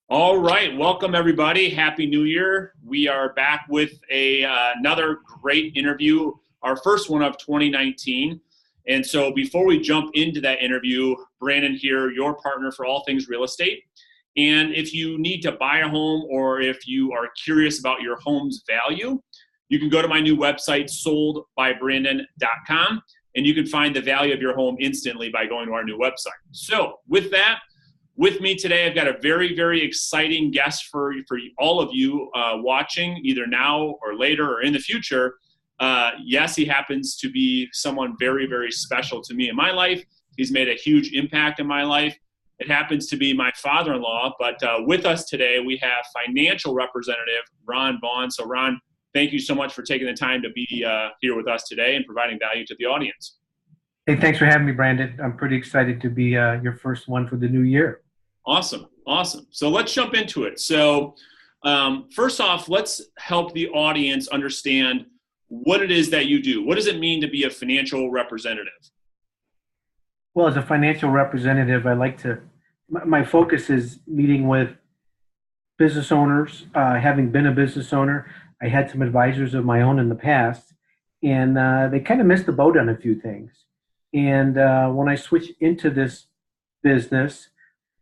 All right, welcome everybody. Happy New Year. We are back with another great interview, our first one of 2019. And so before we jump into that interview, Brandon here, your partner for all things real estate. And if you need to buy a home or if you are curious about your home's value, you can go to my new website, soldbybrandon.com, and you can find the value of your home instantly by going to our new website. So with that, with me today, I've got a very, very exciting guest for all of you watching, either now or later or in the future. Yes, he happens to be someone very, very special to me in my life. He's made a huge impact in my life. It happens to be my father-in-law, but with us today, we have financial representative Ron Vaughn. So Ron, thank you so much for taking the time to be here with us today and providing value to the audience. Hey, thanks for having me, Brandon. I'm pretty excited to be your first one for the new year. Awesome. So let's jump into it. So first off, let's help the audience understand what it is that you do. What does it mean to be a financial representative? Well, as a financial representative, my focus is meeting with business owners. Having been a business owner, I had some advisors of my own in the past, and they kind of missed the boat on a few things. And when I switched into this business,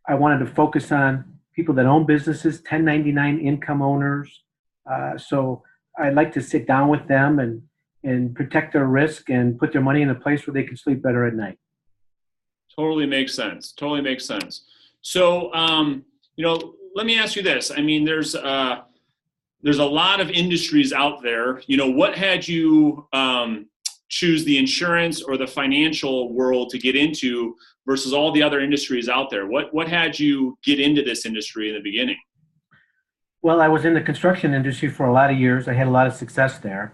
I wanted to focus on people that own businesses, 1099 income owners. So I'd like to sit down with them and protect their risk and put their money in a place where they can sleep better at night. Totally makes sense. So, let me ask you this. I mean, there's a lot of industries out there. What had you choose the insurance or the financial world to get into versus all the other industries out there? What had you get into this industry in the beginning? Well, I was in the construction industry for a lot of years. I had a lot of success there.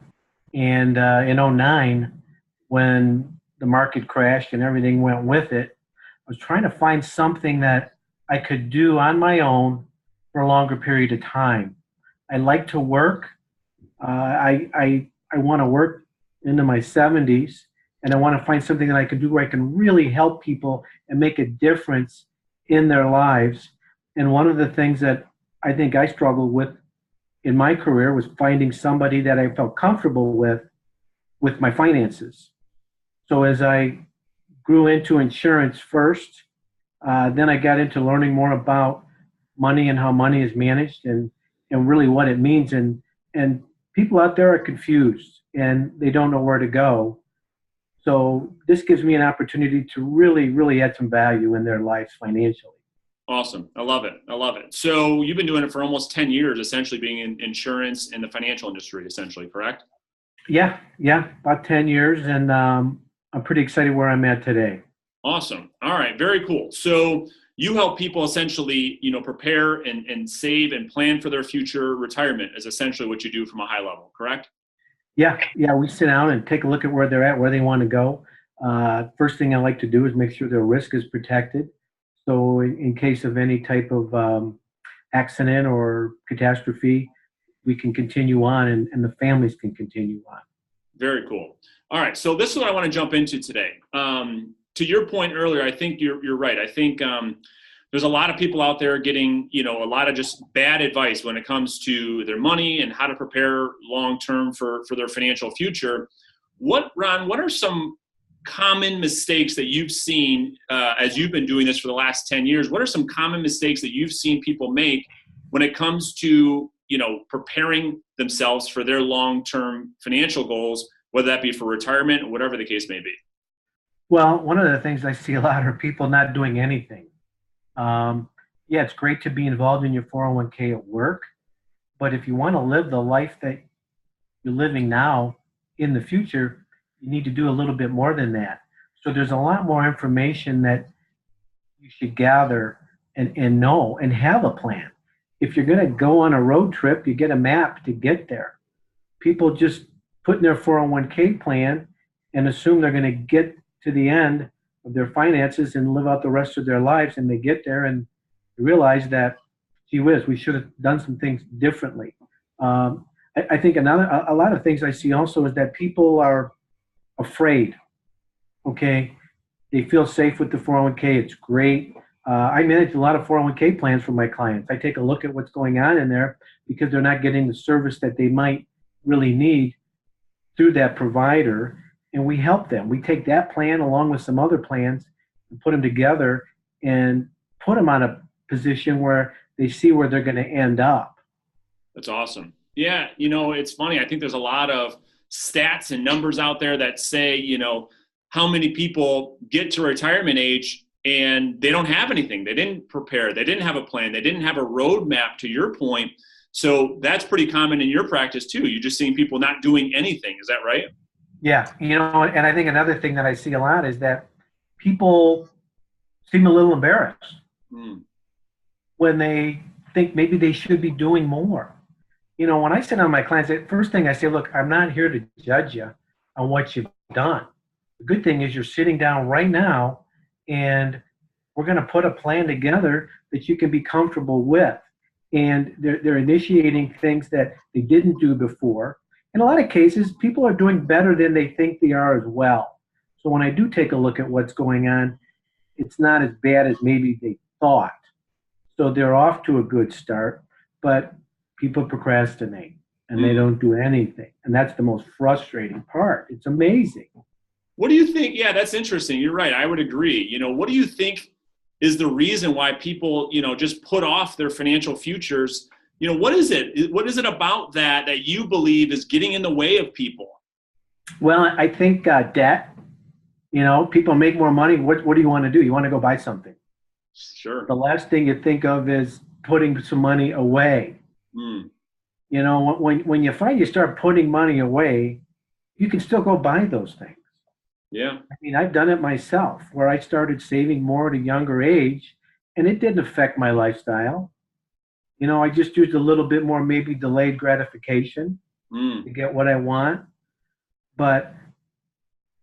And in '09, when the market crashed and everything went with it, I was trying to find something that I could do on my own for a longer period of time. I like to work. I want to work into my 70s, and I want to find something that I can do where I can really help people and make a difference in their lives. And one of the things that I think I struggled with in my career was finding somebody that I felt comfortable with my finances. So as I grew into insurance first, then I got into learning more about money and how money is managed and really what it means. And people out there are confused and they don't know where to go. So this gives me an opportunity to really, really add some value in their lives financially. Awesome. I love it. So you've been doing it for almost 10 years, essentially being in insurance and the financial industry, essentially, correct? Yeah, about 10 years. And I'm pretty excited where I'm at today. Awesome. All right. Very cool. So you help people essentially, prepare and save and plan for their future retirement is essentially what you do from a high level, correct? Yeah. We sit down and take a look at where they're at, where they want to go. First thing I like to do is make sure their risk is protected. So in case of any type of accident or catastrophe, we can continue on and the families can continue on. Very cool. All right. So this is what I want to jump into today. To your point earlier, I think you're right. I think there's a lot of people out there getting, a lot of just bad advice when it comes to their money and how to prepare long-term for their financial future. Ron, what are some common mistakes that you've seen as you've been doing this for the last 10 years? What are some common mistakes that you've seen people make when it comes to, preparing themselves for their long-term financial goals, whether that be for retirement or whatever the case may be? Well, one of the things I see a lot are people not doing anything. It's great to be involved in your 401k at work, but if you want to live the life that you're living now in the future, you need to do a little bit more than that. So there's a lot more information that you should gather and know and have a plan. If you're going to go on a road trip, you get a map to get there. People just put in their 401k plan and assume they're going to get to the end of their finances and live out the rest of their lives, and they get there and realize that, gee whiz, we should have done some things differently. I think a lot of things I see also is that people are afraid. Okay, they feel safe with the 401k. It's great. I manage a lot of 401k plans for my clients. I take a look at what's going on in there because they're not getting the service that they might really need through that provider, and we help them. We take that plan along with some other plans and put them together and put them on a position where they see where they're going to end up. That's awesome. Yeah, you know, it's funny. I think there's a lot of stats and numbers out there that say, you know, how many people get to retirement age and they don't have anything. They didn't prepare. They didn't have a plan. They didn't have a roadmap, to your point. So that's pretty common in your practice too. You're just seeing people not doing anything. Is that right? Yeah, you know, and I think another thing that I see a lot is that people seem a little embarrassed Mm. when they think maybe they should be doing more. You know, when I sit down with my clients, the first thing I say, look, I'm not here to judge you on what you've done. The good thing is you're sitting down right now and we're going to put a plan together that you can be comfortable with. And they're initiating things that they didn't do before. In a lot of cases, people are doing better than they think they are as well. So when I do take a look at what's going on, it's not as bad as maybe they thought. So they're off to a good start, but people procrastinate and they don't do anything. And that's the most frustrating part. It's amazing. What do you think? Yeah, that's interesting. You're right. I would agree. You know, what do you think is the reason why people, you know, just put off their financial futures? You know, what is it? What is it about that you believe is getting in the way of people? Well, I think debt, you know, people make more money. What do you want to do? You want to go buy something. Sure. The last thing you think of is putting some money away. Mm. You know, when you find you start putting money away, you can still go buy those things. Yeah. I mean, I've done it myself where I started saving more at a younger age and it didn't affect my lifestyle. You know, I just used a little bit more, maybe delayed gratification Mm. to get what I want. But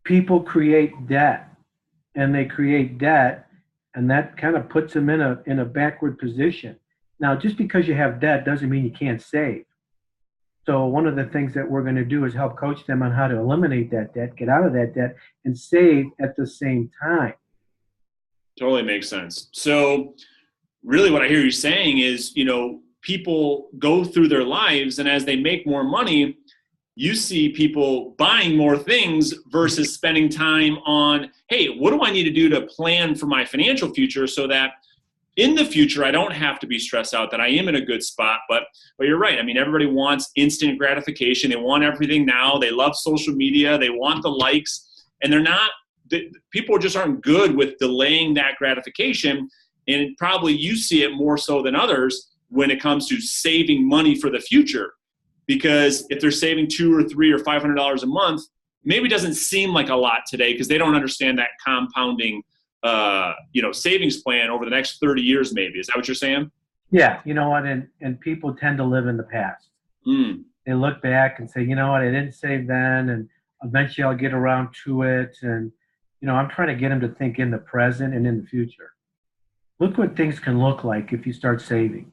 people create debt and they create debt and that kind of puts them in a backward position. Now, just because you have debt doesn't mean you can't save. So one of the things that we're going to do is help coach them on how to eliminate that debt, get out of that debt, and save at the same time. Totally makes sense. So really what I hear you saying is, you know, people go through their lives and as they make more money, you see people buying more things versus spending time on, hey, what do I need to do to plan for my financial future so that in the future, I don't have to be stressed out, that I am in a good spot. But you're right. I mean, everybody wants instant gratification. They want everything now. They love social media. They want the likes. And people just aren't good with delaying that gratification. And probably you see it more so than others when it comes to saving money for the future. Because if they're saving $200 or $300 or $500 a month, maybe it doesn't seem like a lot today because they don't understand that compounding savings plan over the next 30 years, maybe. Is that what you're saying? Yeah, you know what? And people tend to live in the past. Mm. They look back and say, you know what, I didn't save then, and eventually I'll get around to it. And, you know, I'm trying to get them to think in the present and in the future. Look what things can look like if you start saving.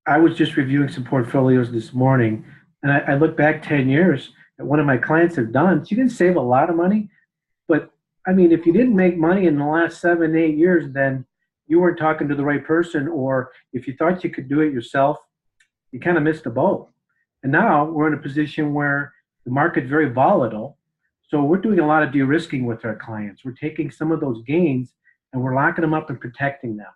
I was just reviewing some portfolios this morning, and I look back 10 years at one of my clients have done. She didn't save a lot of money, but I mean, if you didn't make money in the last 7, 8 years, then you weren't talking to the right person, or if you thought you could do it yourself, you kind of missed the boat. And now we're in a position where the market's very volatile. So we're doing a lot of de-risking with our clients. We're taking some of those gains and we're locking them up and protecting them.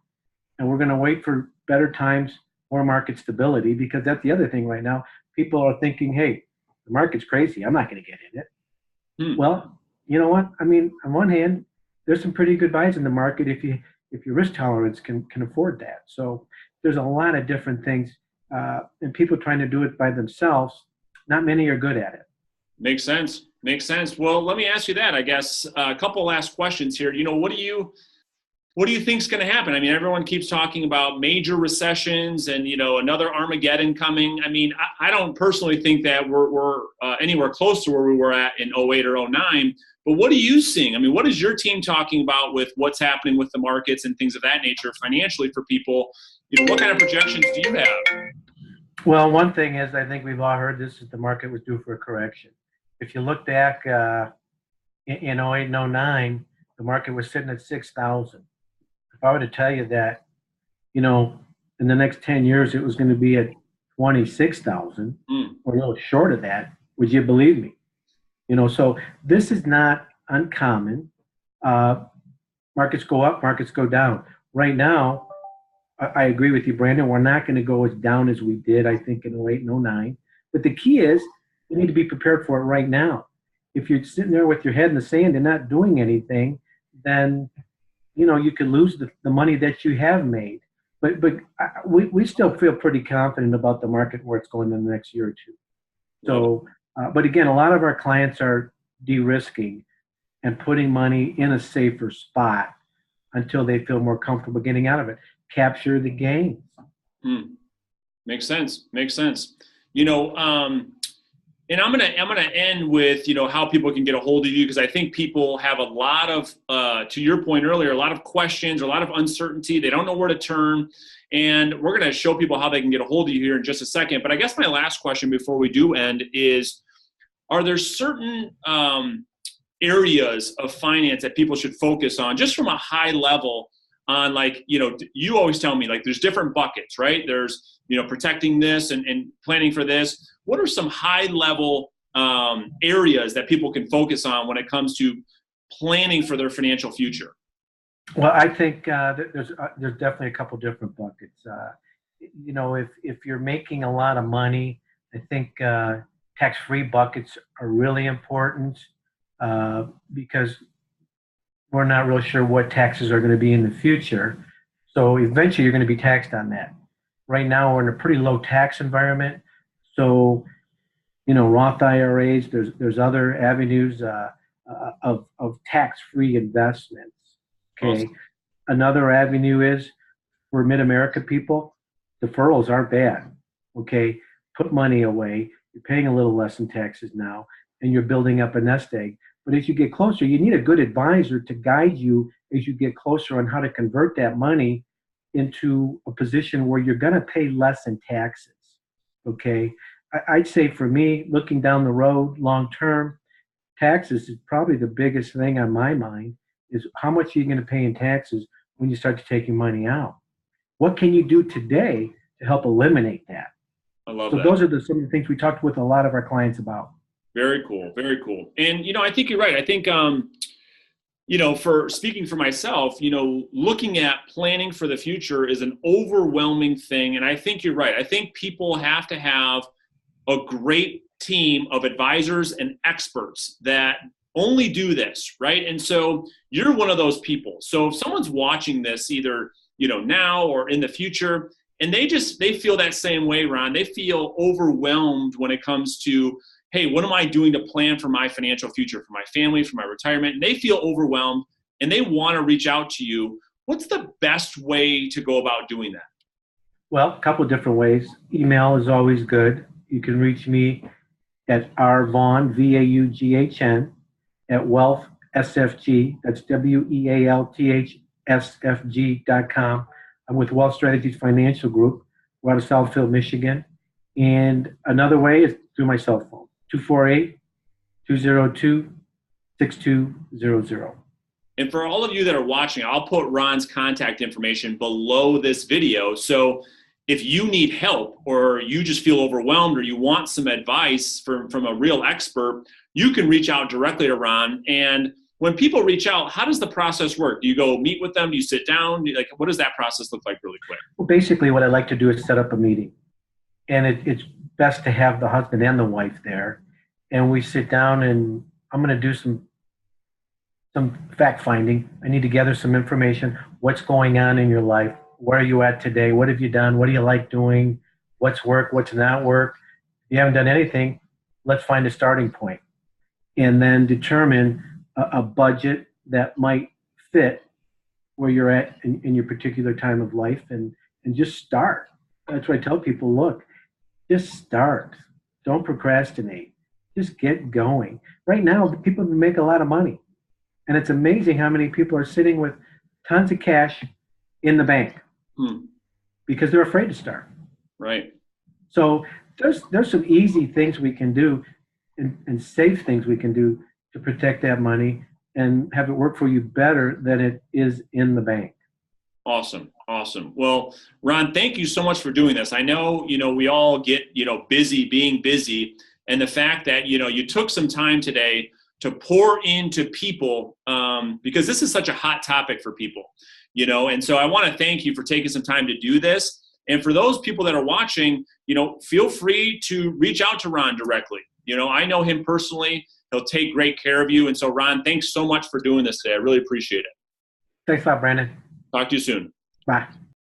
And we're going to wait for better times, more market stability, because that's the other thing right now. People are thinking, hey, the market's crazy. I'm not going to get in it. Well, you know what? I mean, on one hand, there's some pretty good buys in the market if your risk tolerance can afford that. So there's a lot of different things, and people trying to do it by themselves. Not many are good at it. Makes sense. Makes sense. Well, let me ask you that. I guess a couple last questions here. You know, what do you think is going to happen? I mean, everyone keeps talking about major recessions and, you know, another Armageddon coming. I mean, I don't personally think that we're anywhere close to where we were at in 08 or 09. But what are you seeing? I mean, what is your team talking about with what's happening with the markets and things of that nature financially for people? You know, what kind of projections do you have? Well, one thing is, I think we've all heard this, is the market was due for a correction. If you look back in 08 and 09, the market was sitting at 6,000. if I were to tell you that, in the next 10 years, it was going to be at 26,000 or a little short of that, would you believe me? So this is not uncommon. Markets go up, markets go down. Right now, I agree with you, Brandon. We're not going to go as down as we did, I think, in '08 and '09. But the key is you need to be prepared for it right now. If you're sitting there with your head in the sand and not doing anything, then you could lose the money that you have made. But we still feel pretty confident about the market where it's going in the next year or two. So, but again, a lot of our clients are de-risking and putting money in a safer spot until they feel more comfortable getting out of it. Capture the gains. Makes sense. Makes sense. And I'm gonna end with how people can get a hold of you, because I think people have a lot of to your point earlier, a lot of questions, a lot of uncertainty. They don't know where to turn, and we're gonna show people how they can get a hold of you here in just a second. But I guess my last question before we do end is, are there certain areas of finance that people should focus on, just from a high level, on you always tell me, there's different buckets, right? There's protecting this and planning for this. What are some high level areas that people can focus on when it comes to planning for their financial future? Well, I think there's definitely a couple different buckets. If you're making a lot of money, I think tax-free buckets are really important because we're not really sure what taxes are going to be in the future. So eventually you're going to be taxed on that. Right now we're in a pretty low tax environment. So, Roth IRAs, there's other avenues of tax-free investments. Okay. Awesome. Another avenue is for mid-America people, deferrals aren't bad. Okay. Put money away. You're paying a little less in taxes now, and you're building up a nest egg. But as you get closer, you need a good advisor to guide you as you get closer on how to convert that money into a position where you're going to pay less in taxes. Okay. I'd say for me, looking down the road long term, taxes is probably the biggest thing on my mind, is how much are you going to pay in taxes when you start taking money out? What can you do today to help eliminate that? I love that. So those are some of the things we talked with a lot of our clients about. Very cool. Very cool. And, I think you're right. I think, for speaking for myself, looking at planning for the future is an overwhelming thing. And I think you're right. I think people have to have a great team of advisors and experts that only do this, right? And so you're one of those people. So if someone's watching this either, now or in the future, and they feel that same way, Ron, they feel overwhelmed when it comes to, hey, what am I doing to plan for my financial future, for my family, for my retirement? And they feel overwhelmed and they want to reach out to you. What's the best way to go about doing that? Well, a couple of different ways. Email is always good. You can reach me at rvaughn, VAUGHN, at Wealth SFG. That's WEALTHSFG.com. I'm with Wealth Strategies Financial Group. We're out of Southfield, Michigan. And another way is through my cell phone, 248-202-6200. And for all of you that are watching, I'll put Ron's contact information below this video. So if you need help, or you just feel overwhelmed, or you want some advice from a real expert, you can reach out directly to Ron. And when people reach out, how does the process work? Do you go meet with them? Do you sit down? What does that process look like really quick? Well, basically what I like to do is set up a meeting. And it's best to have the husband and the wife there. And we sit down, and I'm going to do some fact finding. I need to gather some information. What's going on in your life? Where are you at today? What have you done? What do you like doing? What's work? What's not work? If you haven't done anything, let's find a starting point. And then determine a budget that might fit where you're at in your particular time of life, and just start. That's why I tell people, look, just start. Don't procrastinate. Just get going. Right now, people make a lot of money. And it's amazing how many people are sitting with tons of cash in the bank because they're afraid to start. Right. So there's some easy things we can do and safe things we can do to protect that money and have it work for you better than it is in the bank. Awesome. Awesome. Well, Ron, thank you so much for doing this. I know, we all get, busy being busy, and the fact that, you took some time today to pour into people, because this is such a hot topic for people, and so I want to thank you for taking some time to do this. And for those people that are watching, feel free to reach out to Ron directly. I know him personally. He'll take great care of you. And so, Ron, thanks so much for doing this today. I really appreciate it. Thanks a lot, Brandon. Talk to you soon. Bye.